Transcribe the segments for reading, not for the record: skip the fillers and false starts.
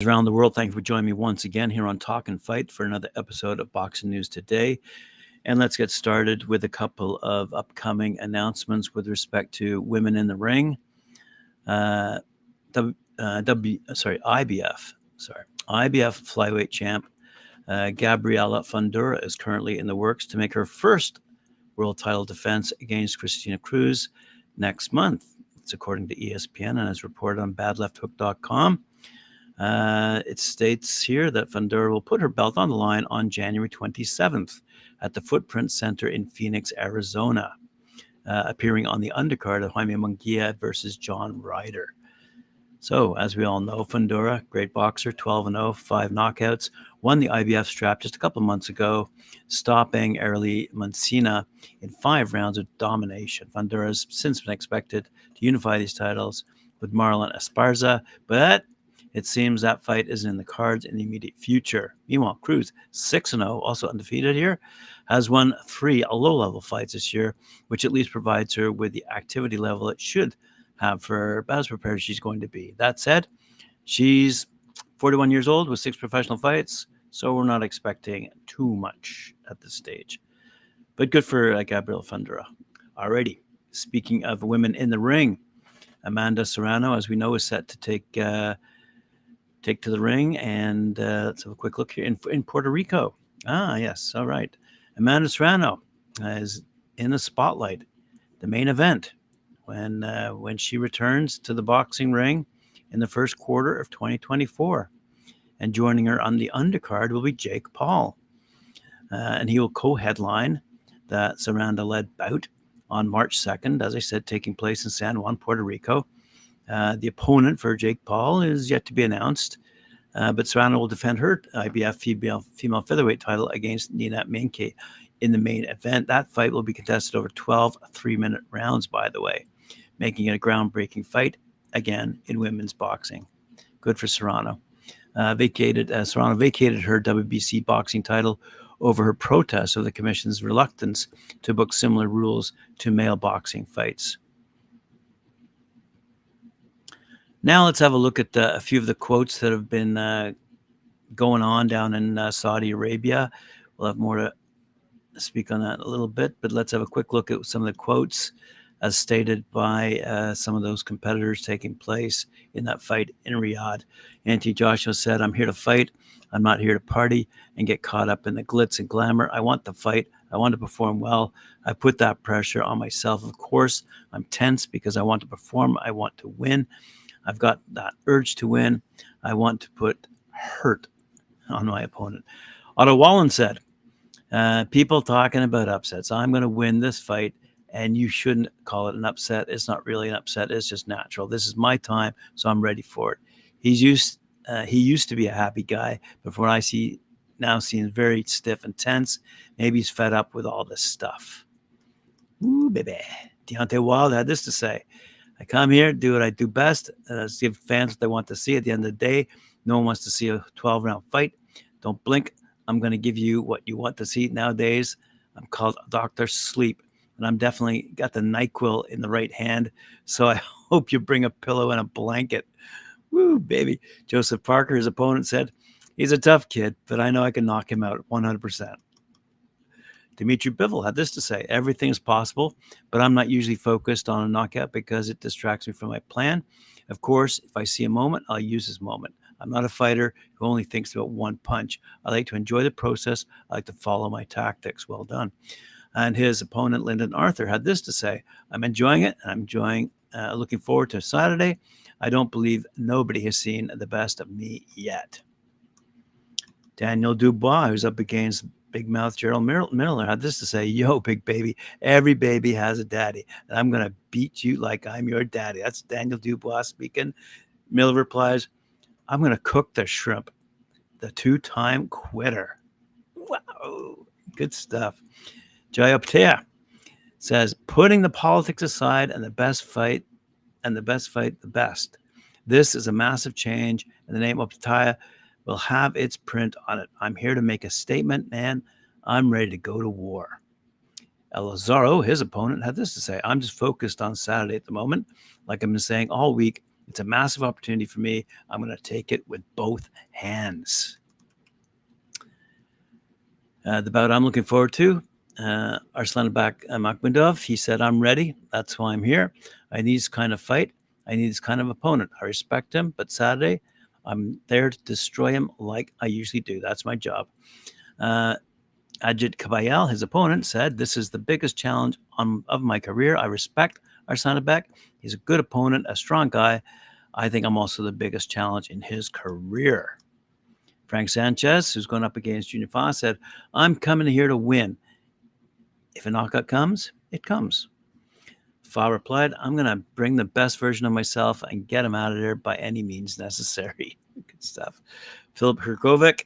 Around the world, thank you for joining me once again here on Talkin Fight for another episode of Boxing News Today. And let's get started with a couple of upcoming announcements with respect to women in the ring. IBF flyweight champ Gabriela Fundura is currently in the works to make her first world title defense against Christina Cruz next month. It's according to ESPN and as reported on badlefthook.com. It states here that Fundura will put her belt on the line on January 27th at the Footprint Center in Phoenix, Arizona, appearing on the undercard of Jaime Munguia versus John Ryder. So, as we all know, Fundura, great boxer, 12-0, 5 knockouts, won the IBF strap just a couple of months ago, stopping Erly Mancina in 5 rounds of domination. Fundura has since been expected to unify these titles with Marlon Esparza, but it seems that fight isn't in the cards in the immediate future. Meanwhile, Cruz, 6-0, also undefeated here, has won 3 low-level fights this year, which at least provides her with the activity level it should have for about as prepared as she's going to be. That said, she's 41 years old with 6 professional fights, so we're not expecting too much at this stage. But good for Gabriela Fundura. Alrighty, speaking of women in the ring, Amanda Serrano, as we know, is set to take to the ring, and let's have a quick look here in Puerto Rico. Yes, all right. Amanda Serrano is in the spotlight, the main event, when she returns to the boxing ring in the first quarter of 2024. And joining her on the undercard will be Jake Paul. And he will co-headline that Serrano-led bout on March 2nd, as I said, taking place in San Juan, Puerto Rico. The opponent for Jake Paul is yet to be announced, but Serrano will defend her IBF female featherweight title against Nina Menke in the main event. That fight will be contested over 12 3-minute rounds, by the way, making it a groundbreaking fight again in women's boxing. Good for Serrano. Serrano vacated her WBC boxing title over her protest of the commission's reluctance to book similar rules to male boxing fights. Now let's have a look at a few of the quotes that have been going on down in Saudi Arabia. We'll have more to speak on that in a little bit, but let's have a quick look at some of the quotes as stated by some of those competitors taking place in that fight in Riyadh. Anthony Joshua said, "I'm here to fight. I'm not here to party and get caught up in the glitz and glamour. I want to fight. I want to perform well. I put that pressure on myself. Of course, I'm tense because I want to perform. I want to win. I've got that urge to win. I want to put hurt on my opponent." Otto Wallen said, "People talking about upsets. I'm going to win this fight, and you shouldn't call it an upset. It's not really an upset. It's just natural. This is my time, so I'm ready for it." He used to be a happy guy, but from what I see now, seems very stiff and tense. Maybe he's fed up with all this stuff. Ooh, baby. Deontay Wilder had this to say: "I come here, do what I do best, give fans what they want to see. At the end of the day, no one wants to see a 12-round fight. Don't blink. I'm going to give you what you want to see. Nowadays, I'm called Dr. Sleep, and I'm definitely got the NyQuil in the right hand, so I hope you bring a pillow and a blanket." Woo, baby. Joseph Parker, his opponent, said, "He's a tough kid, but I know I can knock him out 100%. Dimitri Bivol had this to say: "Everything is possible, but I'm not usually focused on a knockout because it distracts me from my plan. Of course, if I see a moment, I'll use this moment. I'm not a fighter who only thinks about one punch. I like to enjoy the process. I like to follow my tactics." Well done. And his opponent, Lyndon Arthur, had this to say: "I'm enjoying it, and I'm looking forward to Saturday. I don't believe nobody has seen the best of me yet." Daniel Dubois, who's up against Big Mouth Gerald Miller, had this to say: "Yo, big baby, every baby has a daddy, and I'm going to beat you like I'm your daddy." That's Daniel Dubois speaking. Miller replies, "I'm going to cook the shrimp." The 2-time quitter. Wow, good stuff. Jai Optea says, "Putting the politics aside and the best fight the best. This is a massive change, and the name Optea will have its print on it. I'm here to make a statement, man. I'm ready to go to war." El Lazaro, his opponent, had this to say: "I'm just focused on Saturday at the moment. Like I've been saying all week, It's a massive opportunity for me. I'm going to take it with both hands. The bout I'm looking forward to, Arslanbek Makhmudov. He said, I'm ready. That's why I'm here. I need this kind of fight. I need this kind of opponent. I respect him, but Saturday, I'm there to destroy him like I usually do. That's my job. Ajit Kabayel, his opponent, said, this is the biggest challenge of my career. I respect Arslanbek. He's a good opponent, a strong guy. I think I'm also the biggest challenge in his career. Frank Sanchez, who's going up against Junior Fa, said, I'm coming here to win. If a knockout comes, it comes. Fa replied, I'm going to bring the best version of myself and get him out of there by any means necessary. Good stuff. Filip Hrgovic,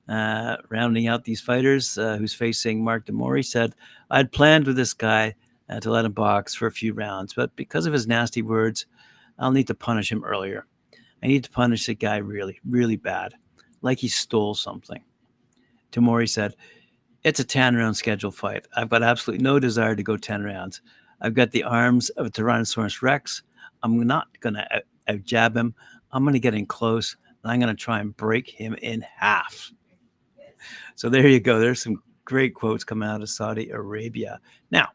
rounding out these fighters, who's facing Mark Demori, said, I'd planned with this guy to let him box for a few rounds, but because of his nasty words, I'll need to punish him earlier. I need to punish the guy really, really bad, like he stole something. Demori said, it's a 10-round scheduled fight. I've got absolutely no desire to go 10 rounds. I've got the arms of a Tyrannosaurus Rex. I'm not going to out-jab him. I'm going to get in close, and I'm going to try and break him in half. So there you go. There's some great quotes coming out of Saudi Arabia. Now,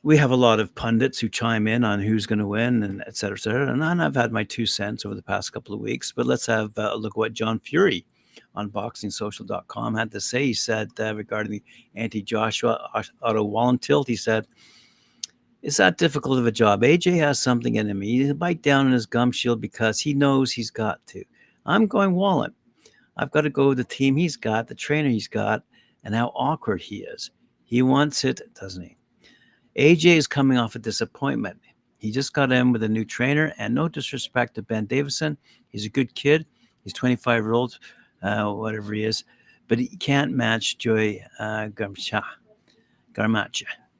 we have a lot of pundits who chime in on who's going to win, and et cetera, et cetera. And I've had my 2 cents over the past couple of weeks. But let's have a look at what John Fury on BoxingSocial.com had to say. He said regarding the anti-Joshua Otto Wallen tilt, he said, it's that difficult of a job. AJ has something in him. He'll bite down on his gum shield because he knows he's got to. I'm going Wallen. I've got to go with the team he's got, the trainer he's got, and how awkward he is. He wants it, doesn't he? AJ is coming off a disappointment. He just got in with a new trainer, and no disrespect to Ben Davison. He's a good kid. He's 25-year-old, whatever he is, but he can't match Joy Garmacha.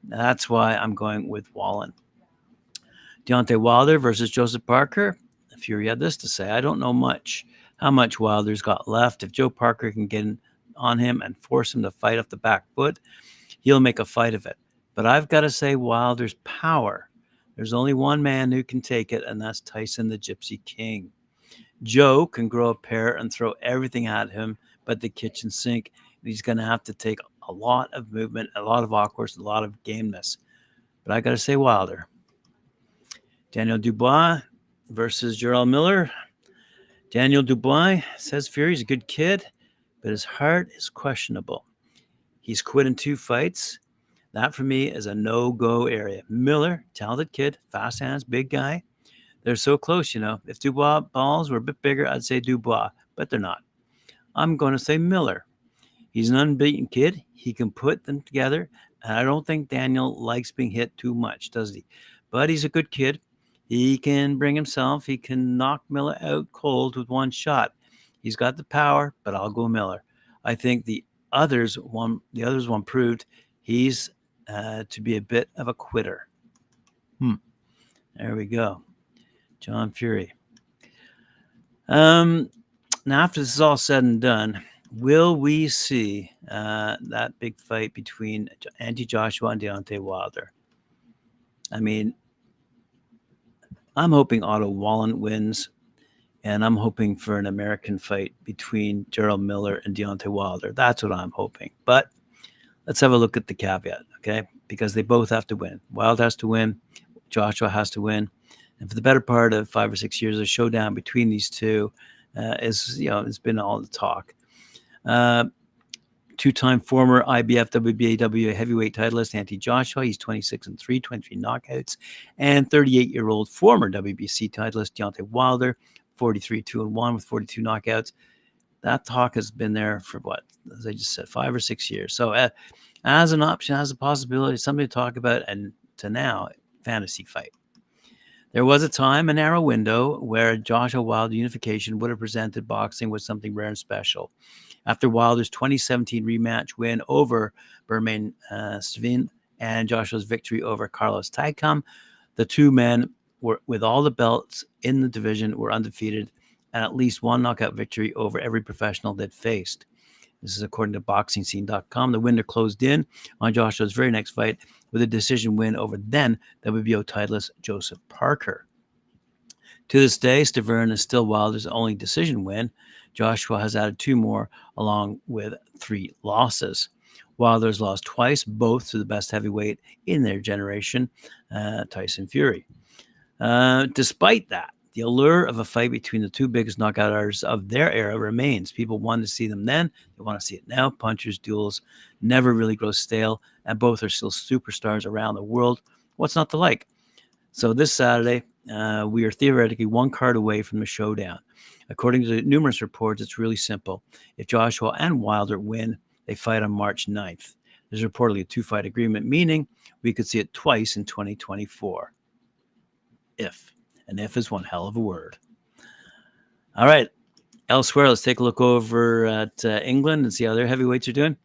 That's why I'm going with Wallen. Deontay Wilder versus Joseph Parker. Fury had this to say, I don't know how much Wilder's got left. If Joe Parker can get on him and force him to fight off the back foot, he'll make a fight of it. But I've got to say Wilder's power. There's only one man who can take it, and that's Tyson the Gypsy King. Joe can grow a pair and throw everything at him but the kitchen sink. He's going to have to take a lot of movement, a lot of awkwardness, a lot of gameness. But I got to say Wilder. Daniel Dubois versus Jarrell Miller. Daniel Dubois says Fury's a good kid, but his heart is questionable. He's quit in 2 fights. That, for me, is a no-go area. Miller, talented kid, fast hands, big guy. They're so close, you know. If Dubois' balls were a bit bigger, I'd say Dubois, but they're not. I'm going to say Miller. He's an unbeaten kid. He can put them together, and I don't think Daniel likes being hit too much, does he? But he's a good kid. He can bring himself. He can knock Miller out cold with 1 shot. He's got the power, but I'll go Miller. I think the others one proved he's to be a bit of a quitter. There we go. John Fury. Now, after this is all said and done, will we see that big fight between Andy Joshua and Deontay Wilder? I mean, I'm hoping Otto Wallen wins, and I'm hoping for an American fight between Jarrell Miller and Deontay Wilder. That's what I'm hoping. But let's have a look at the caveat, okay? Because they both have to win. Wilder has to win. Joshua has to win. And for the better part of 5 or 6 years, a showdown between these two it's been all the talk. 2-time former IBF WBAW heavyweight titleist Anthony Joshua. He's 26-3, 23 knockouts. And 38-year-old former WBC titleist Deontay Wilder, 43-2-1 with 42 knockouts. That talk has been there for what, as I just said, 5 or 6 years. So as an option, as a possibility, something to talk about, and to now, fantasy fight. There was a time, a narrow window, where Joshua Wilder unification would have presented boxing with something rare and special. After Wilder's 2017 rematch win over Bermane Stiverne and Joshua's victory over Carlos Takam, the 2 men were, with all the belts in the division, were undefeated and at least 1 knockout victory over every professional they'd faced. This is according to BoxingScene.com. The winner closed in on Joshua's very next fight with a decision win over then WBO titleist Joseph Parker. To this day, Stavern is still Wilder's only decision win. Joshua has added 2 more, along with 3 losses. Wilder's lost twice, both to the best heavyweight in their generation, Tyson Fury. Despite that, the allure of a fight between the 2 biggest knockout artists of their era remains. People wanted to see them then, they want to see it now. Punchers' duels never really grow stale, and both are still superstars around the world. What's not to like? So this Saturday, we are theoretically 1 card away from the showdown. According to numerous reports, it's really simple. If Joshua and Wilder win, they fight on March 9th. There's reportedly a 2-fight agreement, meaning we could see it twice in 2024. If. And if is one hell of a word. All right. Elsewhere, let's take a look over at England and see how their heavyweights are doing.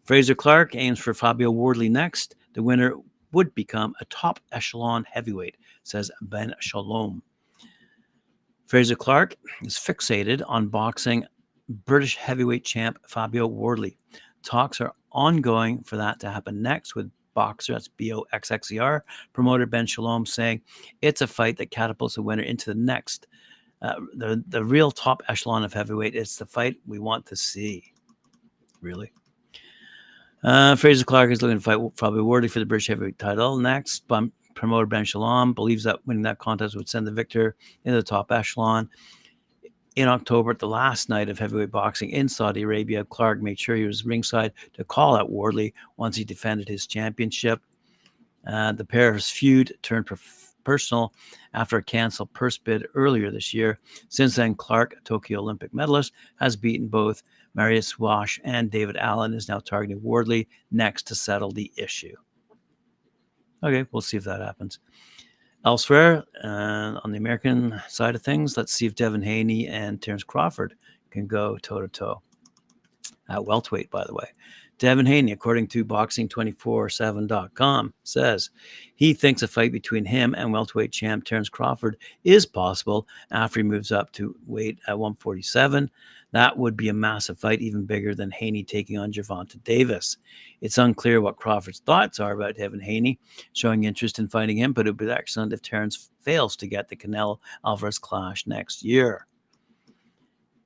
Frazer Clarke aims for Fabio Wardley next. The winner would become a top echelon heavyweight, says Ben Shalom. Frazer Clarke is fixated on boxing British heavyweight champ Fabio Wardley. Talks are ongoing for that to happen next, with boxer, that's BOXXER, promoter Ben Shalom saying it's a fight that catapults the winner into the next, the real top echelon of heavyweight. It's the fight we want to see. Really? Frazer Clarke is looking to fight Fabio Wardley for the British heavyweight title next. Promoter Ben Shalom believes that winning that contest would send the victor into the top echelon. In October, at the last night of heavyweight boxing in Saudi Arabia, Clarke made sure he was ringside to call out Wardley once he defended his championship. The pair's feud turned personal after a canceled purse bid earlier this year. Since then, Clarke, a Tokyo Olympic medalist, has beaten both Marius Wash and David Allen, is now targeting Wardley next to settle the issue. Okay, we'll see if that happens. Elsewhere, on the American side of things, let's see if Devin Haney and Terence Crawford can go toe-to-toe. At welterweight, by the way. Devin Haney, according to Boxing247.com, says he thinks a fight between him and welterweight champ Terence Crawford is possible after he moves up to weight at 147. That would be a massive fight, even bigger than Haney taking on Gervonta Davis. It's unclear what Crawford's thoughts are about Devin Haney showing interest in fighting him, but it would be excellent if Terence fails to get the Canelo-Alvarez clash next year.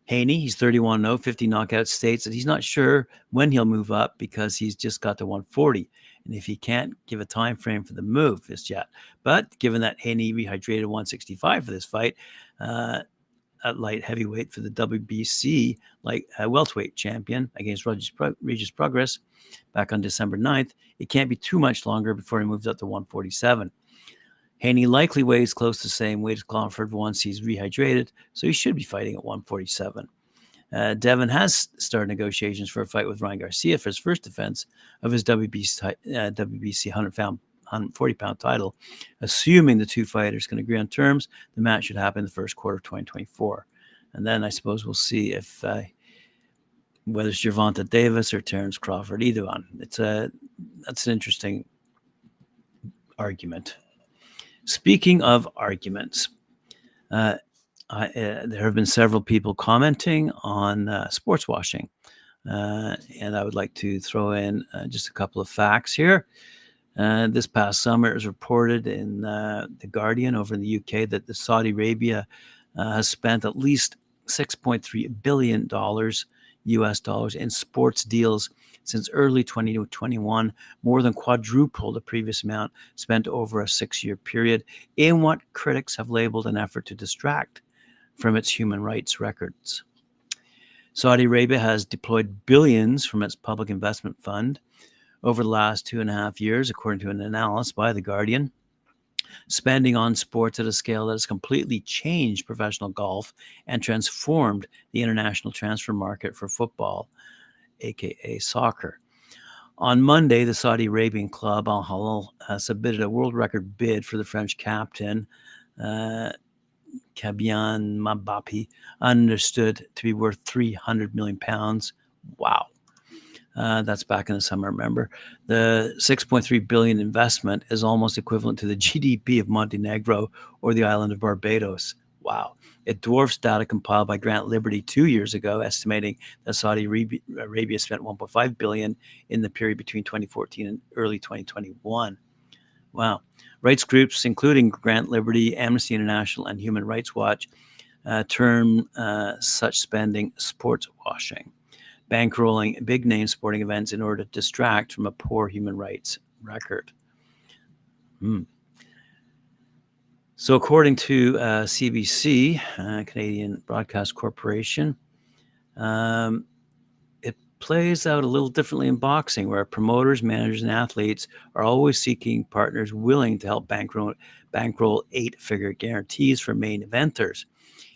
Haney, he's 31-0, 50 knockouts, states that he's not sure when he'll move up because he's just got to 140, and if he can't give a time frame for the move just yet. But given that Haney rehydrated 165 for this fight, at light heavyweight for the WBC welterweight champion against Regis Progress back on December 9th, it can't be too much longer before he moves up to 147. Haney likely weighs close to the same weight as Crawford once he's rehydrated, so he should be fighting at 147. Devin has started negotiations for a fight with Ryan Garcia for his first defense of his WBC 140-pound title. Assuming the 2 fighters can agree on terms, the match should happen in the first quarter of 2024. And then I suppose we'll see if whether it's Gervonta Davis or Terence Crawford, either one. That's an interesting argument. Speaking of arguments, there have been several people commenting on sportswashing, and I would like to throw in just a couple of facts here. This past summer, it was reported in The Guardian over in the UK that Saudi Arabia has spent at least $6.3 billion US dollars in sports deals since early 2021, more than quadruple the previous amount spent over a 6-year period in what critics have labeled an effort to distract from its human rights records. Saudi Arabia has deployed billions from its public investment fund over the last 2.5 years, according to an analysis by The Guardian, spending on sports at a scale that has completely changed professional golf and transformed the international transfer market for football, aka soccer. On Monday, the Saudi Arabian club Al Hilal submitted a world record bid for the French captain, Kylian Mbappé, understood to be worth £300 million. Wow. That's back in the summer, remember. The $6.3 billion investment is almost equivalent to the GDP of Montenegro or the island of Barbados. Wow. It dwarfs data compiled by Grant Liberty 2 years ago, estimating that Saudi Arabia spent $1.5 billion in the period between 2014 and early 2021. Wow. Rights groups, including Grant Liberty, Amnesty International, and Human Rights Watch, term such spending sports washing, bankrolling big-name sporting events in order to distract from a poor human rights record. So according to CBC, Canadian Broadcast Corporation, it plays out a little differently in boxing, where promoters, managers, and athletes are always seeking partners willing to help bankroll 8-figure guarantees for main eventers.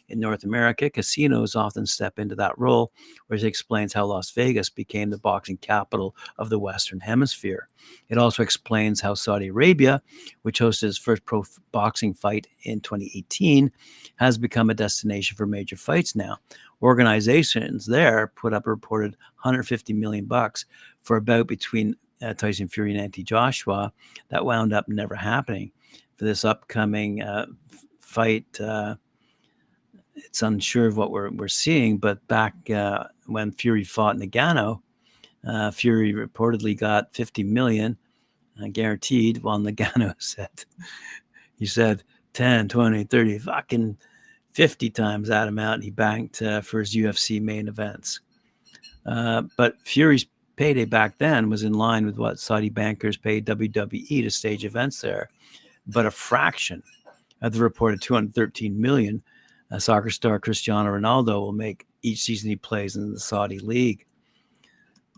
In North America, casinos often step into that role, which explains how Las Vegas became the boxing capital of the Western Hemisphere. It also explains how Saudi Arabia, which hosted its first pro boxing fight in 2018, has become a destination for major fights now. Organizations there put up a reported $150 million for a bout between Tyson Fury and Anthony Joshua that wound up never happening. For this upcoming fight, it's unsure of what we're seeing, but back when Fury fought Nagano, Fury reportedly got $50 million guaranteed, while Nagano said 10, 20, 30, fucking 50 times that amount he banked for his UFC main events. But Fury's payday back then was in line with what Saudi bankers paid WWE to stage events there, but a fraction of the reported $213 million soccer star Cristiano Ronaldo will make each season he plays in the Saudi league.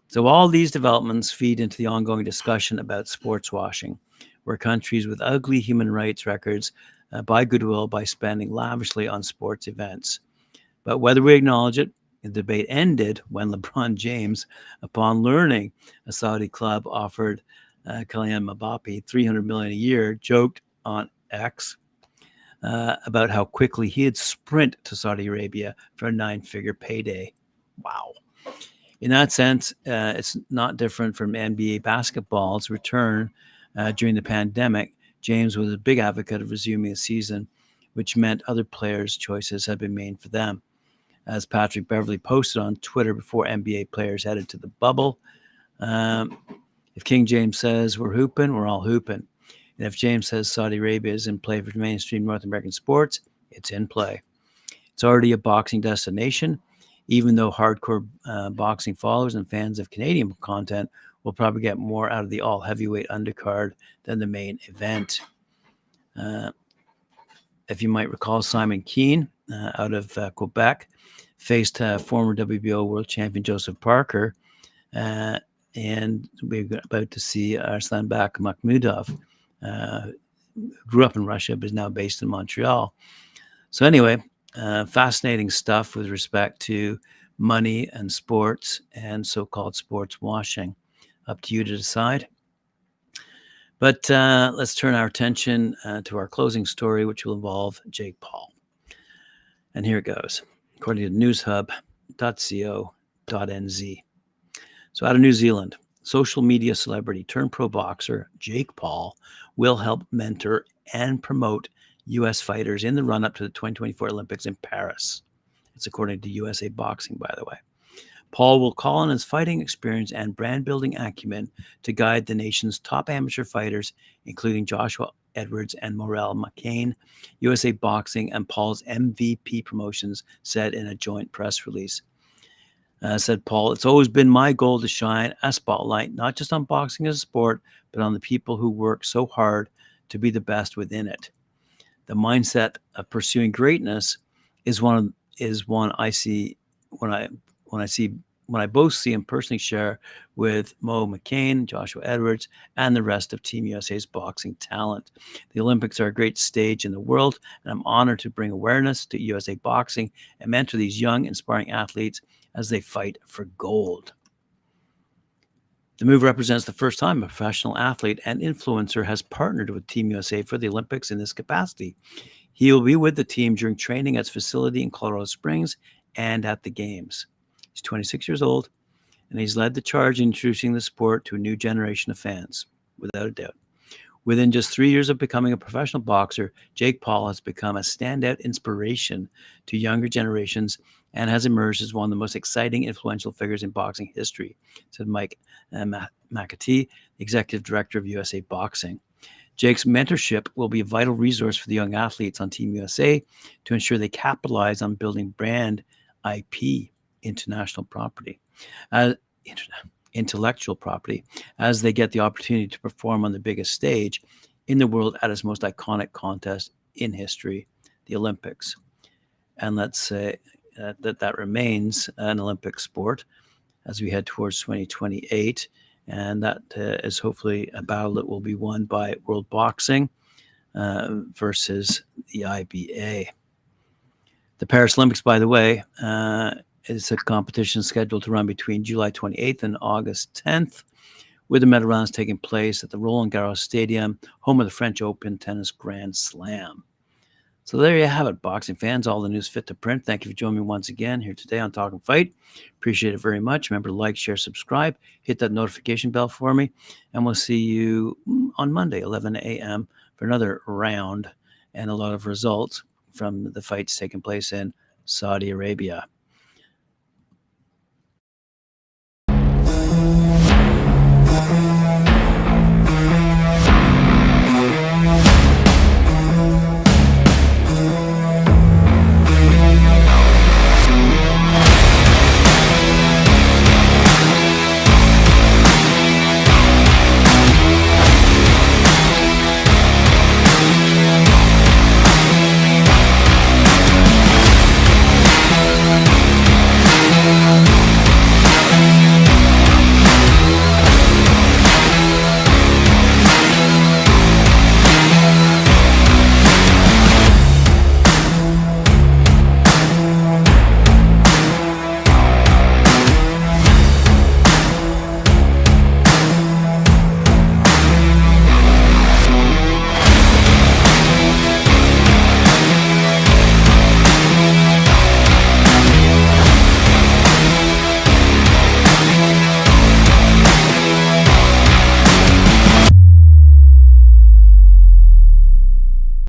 So all these developments feed into the ongoing discussion about sports washing, where countries with ugly human rights records buy goodwill by spending lavishly on sports events. But whether we acknowledge it, the debate ended when LeBron James, upon learning a Saudi club offered Kylian Mbappe $300 million a year, joked on X about how quickly he'd sprint to Saudi Arabia for a 9-figure payday. Wow. In that sense, it's not different from NBA basketball's return during the pandemic. James was a big advocate of resuming the season, which meant other players' choices had been made for them. As Patrick Beverley posted on Twitter before NBA players headed to the bubble, if King James says we're hooping, we're all hooping. And if James says Saudi Arabia is in play for mainstream North American sports, it's in play. It's already a boxing destination, even though hardcore boxing followers and fans of Canadian content will probably get more out of the all-heavyweight undercard than the main event. If you might recall, Simon Keane out of Quebec faced former WBO world champion Joseph Parker, and we're about to see Arslanbek Makhmudov, who grew up in Russia but is now based in Montreal. So anyway, fascinating stuff with respect to money and sports and so-called sports washing. Up to you to decide. But let's turn our attention to our closing story, which will involve Jake Paul. And here it goes. According to newshub.co.nz. So out of New Zealand, social media celebrity turned pro boxer Jake Paul will help mentor and promote U.S. fighters in the run-up to the 2024 Olympics in Paris. It's according to USA Boxing, by the way. Paul will call on his fighting experience and brand-building acumen to guide the nation's top amateur fighters, including Joshua Edwards and Morel McCain. USA Boxing and Paul's MVP Promotions said in a joint press release. Said Paul, it's always been my goal to shine a spotlight, not just on boxing as a sport, but on the people who work so hard to be the best within it. The mindset of pursuing greatness is one I see when I both see and personally share with Mo McCain, Joshua Edwards, and the rest of Team USA's boxing talent. The Olympics are a great stage in the world, and I'm honored to bring awareness to USA boxing and mentor these young, inspiring athletes as they fight for gold. The move represents the first time a professional athlete and influencer has partnered with Team USA for the Olympics in this capacity. He will be with the team during training at its facility in Colorado Springs and at the Games. He's 26 years old, and he's led the charge in introducing the sport to a new generation of fans, without a doubt. Within just 3 years of becoming a professional boxer, Jake Paul has become a standout inspiration to younger generations and has emerged as one of the most exciting, influential figures in boxing history, said Mike McAtee, the executive director of USA Boxing. Jake's mentorship will be a vital resource for the young athletes on Team USA to ensure they capitalize on building brand IP, international property, intellectual property, as they get the opportunity to perform on the biggest stage in the world at its most iconic contest in history, the Olympics. And let's say that remains an Olympic sport as we head towards 2028. And that is hopefully a battle that will be won by World Boxing versus the IBA. The Paris Olympics, by the way, is a competition scheduled to run between July 28th and August 10th, with the medal rounds taking place at the Roland Garros Stadium, home of the French Open Tennis Grand Slam. So there you have it, boxing fans. All the news fit to print. Thank you for joining me once again here today on Talkin Fight. Appreciate it very much. Remember to like, share, subscribe. Hit that notification bell for me. And we'll see you on Monday, 11 a.m. for another round and a lot of results from the fights taking place in Saudi Arabia.